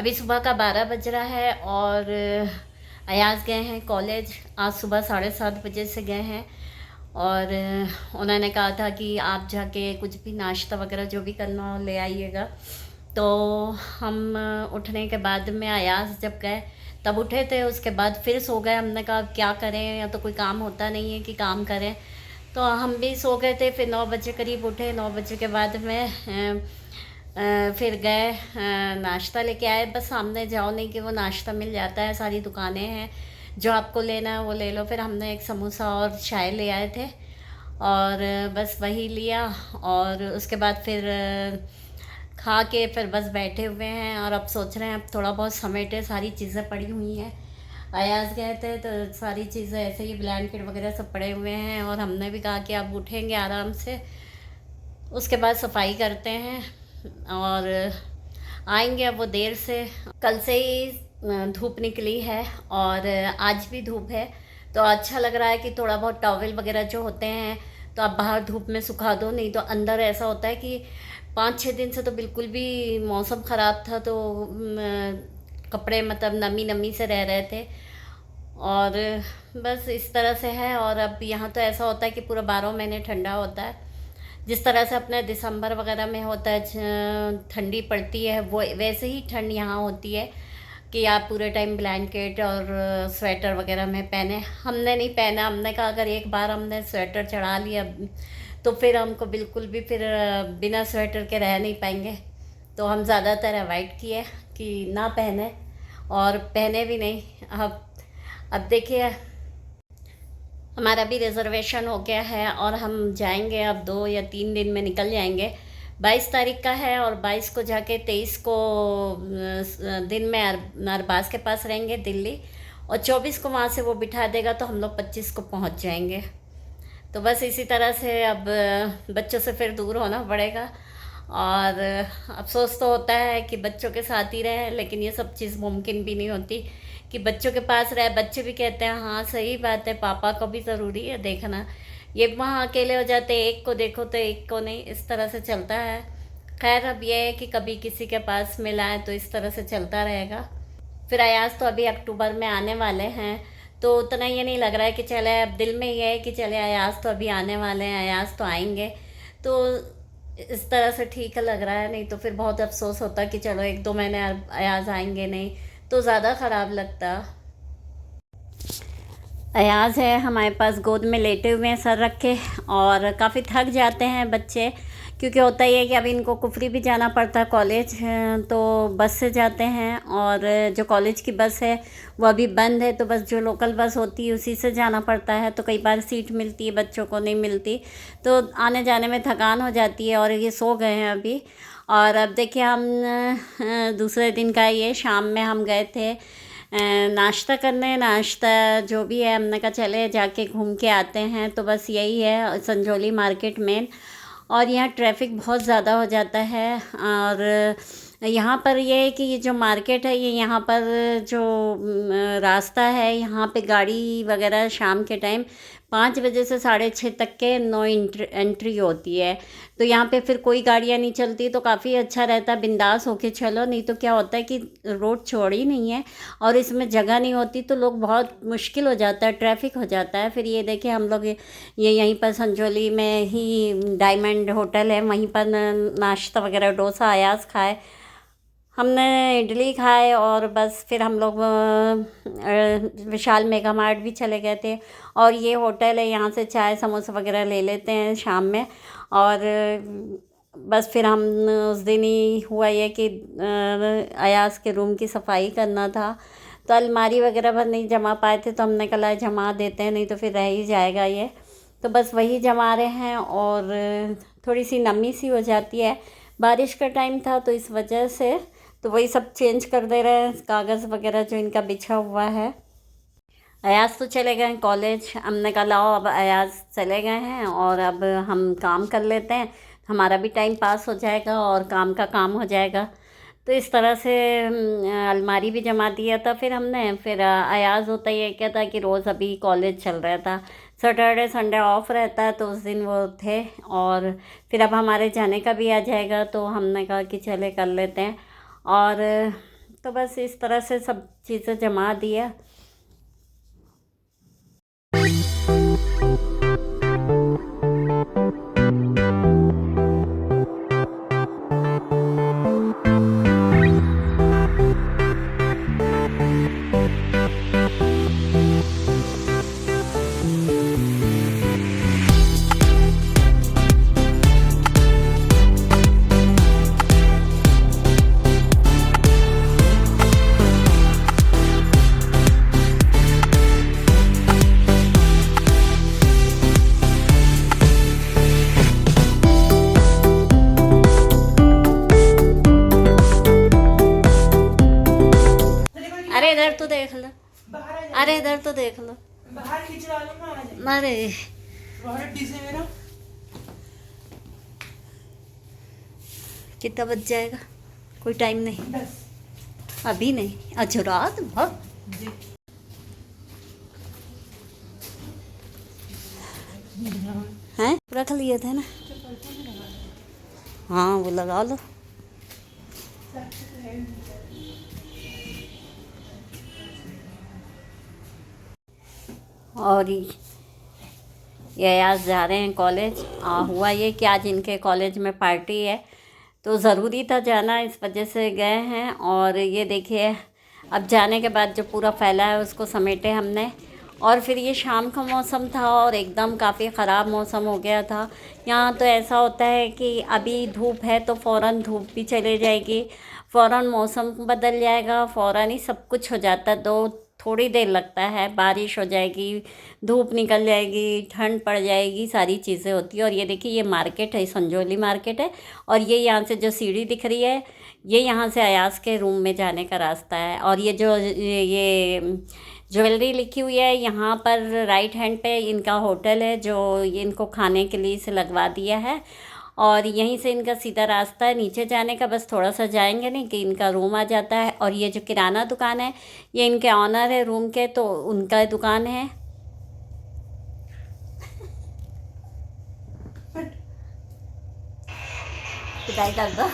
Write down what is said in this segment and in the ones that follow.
अभी सुबह का 12 बज रहा है और अयाज गए हैं कॉलेज। आज सुबह 7:30 बजे से गए हैं और उन्होंने कहा था कि आप जाके कुछ भी नाश्ता वगैरह जो भी करना हो ले आइएगा। तो हम उठने के बाद में अयाज जब गए तब उठे थे, उसके बाद फिर सो गए। हमने कहा अब क्या करें, या तो कोई काम होता नहीं है कि काम करें, तो हम भी सो गए थे। फिर 9 बजे करीब उठे। 9 बजे के बाद में फिर गए नाश्ता लेके आए। बस सामने जाओ नहीं कि वो नाश्ता मिल जाता है, सारी दुकानें हैं, जो आपको लेना है वो ले लो। फिर हमने एक समोसा और चाय ले आए थे और बस वही लिया और उसके बाद फिर खा के फिर बस बैठे हुए हैं और अब सोच रहे हैं अब थोड़ा बहुत समेटे। सारी चीज़ें पड़ी हुई हैं। अयाज गए थे तो सारी चीज़ें ऐसे ही ब्लैंकेट वगैरह सब पड़े हुए हैं और हमने भी कहा कि अब उठेंगे आराम से, उसके बाद सफाई करते हैं और आएंगे। अब वो देर से, कल से ही धूप निकली है और आज भी धूप है, तो अच्छा लग रहा है कि थोड़ा बहुत टॉवल वगैरह जो होते हैं तो आप बाहर धूप में सुखा दो, नहीं तो अंदर ऐसा होता है कि 5-6 दिन से तो बिल्कुल भी मौसम ख़राब था, तो कपड़े मतलब नमी नमी से रह रहे थे और बस इस तरह से है। और अब यहाँ तो ऐसा होता है कि पूरा 12 महीने ठंडा होता है। जिस तरह से अपने दिसंबर वगैरह में होता है ठंडी पड़ती है, वो वैसे ही ठंड यहाँ होती है कि आप पूरे टाइम ब्लैंकेट और स्वेटर वगैरह में पहने। हमने नहीं पहना। हमने कहा अगर एक बार हमने स्वेटर चढ़ा लिया तो फिर हमको बिल्कुल भी फिर बिना स्वेटर के रह नहीं पाएंगे, तो हम ज़्यादातर अवॉइड किए कि ना पहने और पहने भी नहीं। अब देखिए, हमारा भी रिज़र्वेशन हो गया है और हम जाएंगे। अब 2 या 3 दिन में निकल जाएंगे। 22 तारीख का है और 22 को जाके 23 को दिन में अरबाज के पास रहेंगे दिल्ली, और 24 को वहाँ से वो बिठा देगा तो हम लोग 25 को पहुँच जाएंगे। तो बस इसी तरह से अब बच्चों से फिर दूर होना पड़ेगा और अफसोस तो होता है कि बच्चों के साथ ही रहे, लेकिन ये सब चीज़ मुमकिन भी नहीं होती कि बच्चों के पास रहे। बच्चे भी कहते हैं हाँ सही बात है, पापा को भी ज़रूरी है देखना। ये वहाँ अकेले हो जाते हैं, एक को देखो तो एक को नहीं, इस तरह से चलता है। खैर अब ये है कि कभी किसी के पास मिला है तो इस तरह से चलता रहेगा। फिर अयाज तो अभी अक्टूबर में आने वाले हैं, तो उतना ये नहीं लग रहा है कि चले। अब दिल में ये है कि चले अयाज तो अभी आने वाले हैं, अयाज तो आएंगे, तो इस तरह से ठीक लग रहा है। नहीं तो फिर बहुत अफसोस होता कि चलो 1-2 महीने अयाज आएंगे नहीं तो ज़्यादा ख़राब लगता। अयाज है हमारे पास गोद में लेटे हुए हैं सर रख के, और काफ़ी थक जाते हैं बच्चे, क्योंकि होता ही है कि अभी इनको कुफरी भी जाना पड़ता है कॉलेज, तो बस से जाते हैं और जो कॉलेज की बस है वो अभी बंद है, तो बस जो लोकल बस होती है उसी से जाना पड़ता है। तो कई बार सीट मिलती है, बच्चों को नहीं मिलती, तो आने जाने में थकान हो जाती है। और ये सो गए हैं अभी। और अब देखिए हम दूसरे दिन का ये शाम में हम गए थे नाश्ता करने। नाश्ता जो भी है हमने कहा चले जाके घूम के आते हैं, तो बस यही है संजौली मार्केट में। और यहाँ ट्रैफिक बहुत ज़्यादा हो जाता है और यहाँ पर ये है कि ये जो मार्केट है, ये यहाँ पर जो रास्ता है, यहाँ पे गाड़ी वगैरह शाम के टाइम 5 बजे से 6:30 तक के नो एंट्री होती है। तो यहाँ पे फिर कोई गाड़ियाँ नहीं चलती, तो काफ़ी अच्छा रहता है, बिंदास होके चलो। नहीं तो क्या होता है कि रोड चौड़ी नहीं है और इसमें जगह नहीं होती, तो लोग बहुत मुश्किल हो जाता है, ट्रैफिक हो जाता है। फिर ये देखिए हम लोग ये यहीं पर संजौली में ही डायमंड होटल है, वहीं पर नाश्ता वगैरह डोसा अयाज खाए, हमने इडली खाए और बस फिर हम लोग विशाल मेगा मार्ट भी चले गए थे। और ये होटल है, यहाँ से चाय समोसा वगैरह ले लेते हैं शाम में। और बस फिर हम उस दिन ही हुआ ये कि अयाज के रूम की सफाई करना था, तो अलमारी वगैरह पर नहीं जमा पाए थे, तो हमने कहा जमा देते हैं, नहीं तो फिर रह ही जाएगा ये। तो बस वही जमा रहे हैं और थोड़ी सी नमी सी हो जाती है, बारिश का टाइम था तो इस वजह से, तो वही सब चेंज कर दे रहे हैं कागज़ वगैरह जो इनका बिछा हुआ है। अयाज तो चले गए हैं कॉलेज। हमने कहा लाओ अब अयाज चले गए हैं और अब हम काम कर लेते हैं, हमारा भी टाइम पास हो जाएगा और काम का काम हो जाएगा। तो इस तरह से अलमारी भी जमा दिया था। फिर हमने फिर अयाज होता ये क्या था कि रोज़ अभी कॉलेज चल रहा था, सैटरडे संडे ऑफ रहता है, तो उस दिन वो थे। और फिर अब हमारे जाने का भी आ जाएगा, तो हमने कहा कि चले कर लेते हैं। और तो बस इस तरह से सब चीज़ें जमा दिया। अरे इधर तो देख लो, बाहर आ जा। अरे इधर तो देख लो। बाहर खिंचवा लो ना, आ जाए। अरे बाहर डीजे में ना। कितना बज जाएगा? कोई टाइम नहीं, बस अभी नहीं। अच्छा रात भर जी। हैं रख लिए थे ना। हाँ वो लगा लो। और ये आज जा रहे हैं कॉलेज। हुआ ये कि आज इनके कॉलेज में पार्टी है, तो ज़रूरी था जाना, इस वजह से गए हैं। और ये देखिए अब जाने के बाद जो पूरा फैला है उसको समेटे हमने। और फिर ये शाम का मौसम था और एकदम काफ़ी ख़राब मौसम हो गया था। यहाँ तो ऐसा होता है कि अभी धूप है तो फ़ौरन धूप भी चले जाएगी, फ़ौरन मौसम बदल जाएगा, फ़ौरन ही सब कुछ हो जाता है। तो थोड़ी देर लगता है, बारिश हो जाएगी, धूप निकल जाएगी, ठंड पड़ जाएगी, सारी चीज़ें होती है। और ये देखिए ये मार्केट है, संजौली मार्केट है। और ये यहाँ से जो सीढ़ी दिख रही है, ये यहाँ से अयाज के रूम में जाने का रास्ता है। और ये जो ये ज्वेलरी लिखी हुई है, यहाँ पर राइट हैंड पे इनका होटल है जो इनको खाने के लिए से लगवा दिया है। और यहीं से इनका सीधा रास्ता है नीचे जाने का, बस थोड़ा सा जाएंगे नहीं कि इनका रूम आ जाता है। और ये जो किराना दुकान है, ये इनके ऑनर है रूम के, तो उनका दुकान है। पिटाई कर दो।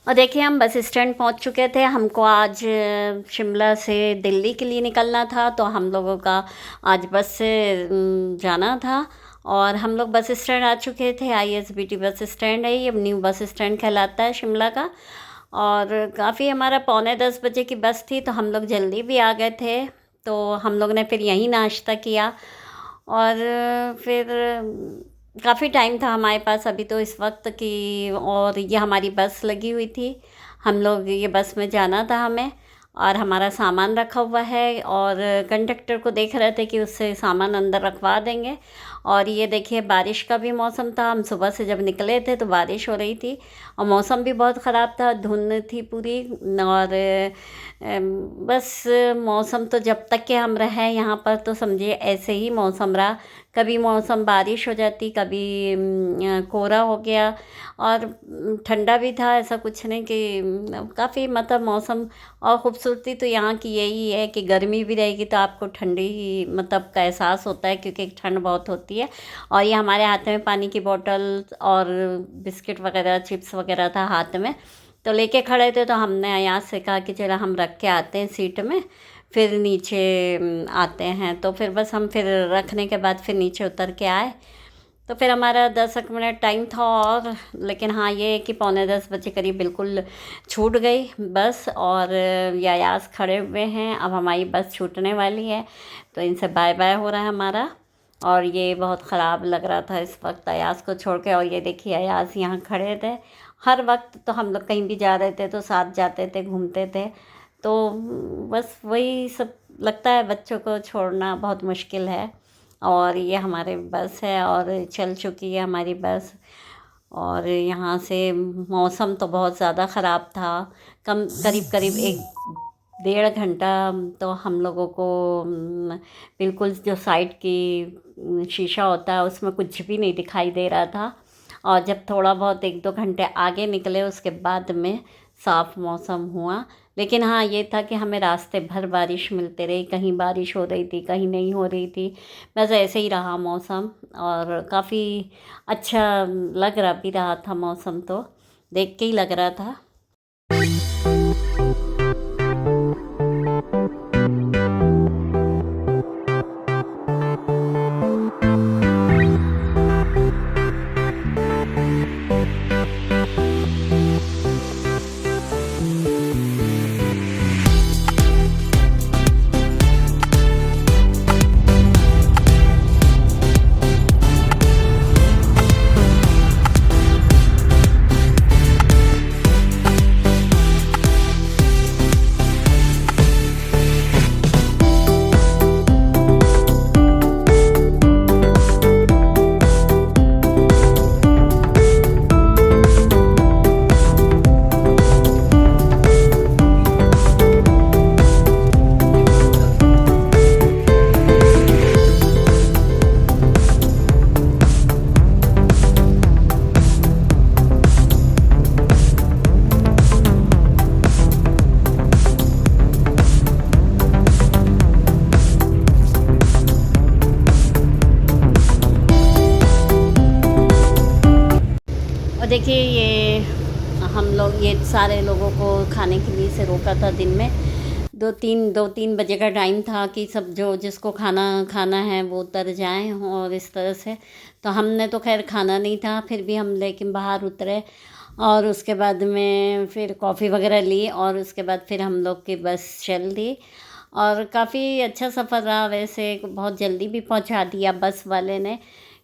और देखिए हम बस स्टैंड पहुंच चुके थे। हमको आज शिमला से दिल्ली के लिए निकलना था, तो हम लोगों का आज बस से जाना था। और हम लोग बस स्टैंड आ चुके थे। ISBT बस स्टैंड है, ये न्यू बस स्टैंड कहलाता है शिमला का। और काफ़ी हमारा 9:45 बजे की बस थी, तो हम लोग जल्दी भी आ गए थे। तो हम लोग ने फिर यहीं नाश्ता किया। और फिर काफ़ी टाइम था हमारे पास अभी तो इस वक्त की। और ये हमारी बस लगी हुई थी, हम लोग ये बस में जाना था हमें। और हमारा सामान रखा हुआ है, और कंडक्टर को देख रहे थे कि उससे सामान अंदर रखवा देंगे। और ये देखिए बारिश का भी मौसम था, हम सुबह से जब निकले थे तो बारिश हो रही थी और मौसम भी बहुत ख़राब था, धुंध थी पूरी। और बस मौसम तो जब तक के हम रहे यहाँ पर तो समझिए ऐसे ही मौसम रहा। कभी मौसम बारिश हो जाती, कभी कोहरा हो गया, और ठंडा भी था, ऐसा कुछ नहीं कि काफ़ी मतलब मौसम। और ख़ूबसूरती तो यहाँ की यही है कि गर्मी भी रहेगी तो आपको ठंडी ही मतलब का एहसास होता है, क्योंकि ठंड बहुत होती है। और ये हमारे हाथ में पानी की बोतल और बिस्किट वगैरह चिप्स वगैरह था हाथ में, तो लेके खड़े थे। तो हमने यहाँ से कहा कि चलो हम रख के आते हैं सीट में, फिर नीचे आते हैं। तो फिर बस हम फिर रखने के बाद फिर नीचे उतर के आए। तो फिर हमारा 10 मिनट टाइम था। और लेकिन हाँ ये है कि 9:45 बजे करीब बिल्कुल छूट गई बस। और ये अयाज खड़े हुए हैं, अब हमारी बस छूटने वाली है, तो इनसे बाय बाय हो रहा है हमारा। और ये बहुत ख़राब लग रहा था इस वक्त अयाज को छोड़ के। और ये देखिए अयाज यहाँ खड़े थे हर वक्त, तो हम लोग कहीं भी जा रहे थे तो साथ जाते थे, घूमते थे। तो बस वही सब लगता है, बच्चों को छोड़ना बहुत मुश्किल है। और ये हमारे बस है और चल चुकी है हमारी बस। और यहाँ से मौसम तो बहुत ज़्यादा ख़राब था, करीब करीब 1-1.5 घंटा तो हम लोगों को बिल्कुल जो साइड की शीशा होता है उसमें कुछ भी नहीं दिखाई दे रहा था। और जब थोड़ा बहुत 1-2 घंटे आगे निकले उसके बाद में साफ़ मौसम हुआ, लेकिन हाँ ये था कि हमें रास्ते भर बारिश मिलते रही, कहीं बारिश हो रही थी कहीं नहीं हो रही थी, बस ऐसे ही रहा मौसम। और काफ़ी अच्छा लग रहा भी रहा था मौसम, तो देख के ही लग रहा था। और देखिए ये हम लोग ये सारे लोगों को खाने के लिए से रोका था दिन में। दो तीन बजे का टाइम था कि सब जो जिसको खाना खाना है वो उतर जाएं, और इस तरह से तो हमने तो खैर खाना नहीं था, फिर भी हम लेकिन बाहर उतरे और उसके बाद में फिर कॉफ़ी वगैरह ली, और उसके बाद फिर हम लोग की बस चल दी। और काफ़ी अच्छा सफ़र रहा, वैसे बहुत जल्दी भी पहुंचा दिया बस वाले ने,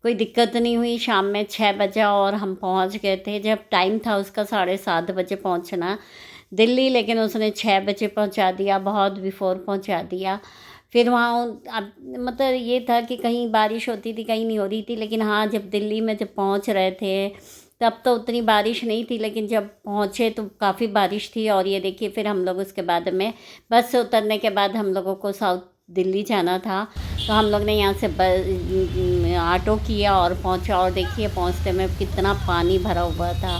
कोई दिक्कत नहीं हुई। शाम में 6 बजा और हम पहुंच गए थे, जब टाइम था उसका 7:30 बजे पहुंचना दिल्ली, लेकिन उसने 6 बजे पहुंचा दिया, बहुत बिफोर पहुंचा दिया। फिर वहाँ अब मतलब ये था कि कहीं बारिश होती थी कहीं नहीं हो रही थी, लेकिन हाँ जब दिल्ली में जब पहुंच रहे थे तब तो उतनी बारिश नहीं थी, लेकिन जब पहुँचे तो काफ़ी बारिश थी। और ये देखिए फिर हम लोग उसके बाद में बस से उतरने के बाद हम लोगों को साउथ दिल्ली जाना था, तो हम लोग ने यहाँ से ऑटो किया और पहुँचा, और देखिए पहुँचते में कितना पानी भरा हुआ था।